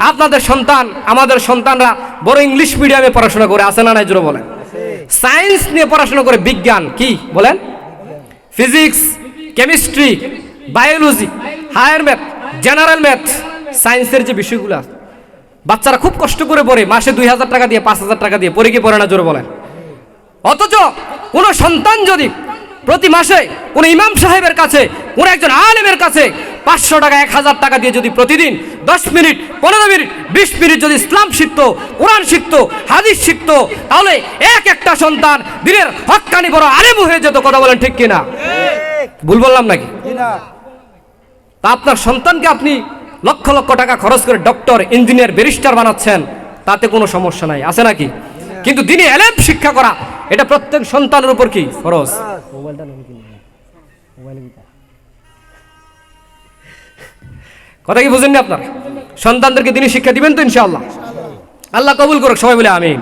আপনাদের সন্তান, আমাদের সন্তানরা বড় ইংলিশ মিডিয়ামে পড়াশোনা করে, আছে না নাই জোরে বলেন? সায়েন্স নিয়ে পড়াশোনা করে, বিজ্ঞান কি বলেন, physics, chemistry, biology, higher math, general math, সায়েন্সের যে বিষয়গুলো আছে, বাচ্চারা খুব কষ্ট করে পড়ে, মাসে 2000 টাকা দিয়ে 5000 টাকা দিয়ে, পড়ে কি পড়ে না জোরে বলেন? অথচ কোন সন্তান যদি প্রতি মাসে কোন ইমাম সাহেবের কাছে, কোন একজন আলেমের কাছে 500 টাকা 1000 টাকা দিয়ে যদি প্রতিদিন 10 মিনিট, 15 মিনিট, 20 মিনিট যদি ইসলাম শিখতো, কোরআন শিখতো, হাদিস শিখতো, তাহলে একটা সন্তান দিনের হক্কানি বড় আলেম হয়ে যেত। কথা বলেন ঠিক কিনা? ভুল বললাম নাকি? তা আপনার সন্তানকে আপনি লক্ষ লক্ষ টাকা খরচ করে ডক্টর, ইঞ্জিনিয়ার, ব্যারিস্টার বানাচ্ছেন, তাতে কোনো সমস্যা নাই, আছে নাকি? কিন্তু দিনে এলেম শিক্ষা করা, এটা প্রত্যেক সন্তানের উপর কি ফরজ। কথা কি বুঝেননি আপনার? সন্তানদেরকে দিনে শিক্ষা দিবেন তো ইনশাআল্লাহ? আল্লাহ কবুল করুক, সবাই বলে আমিন।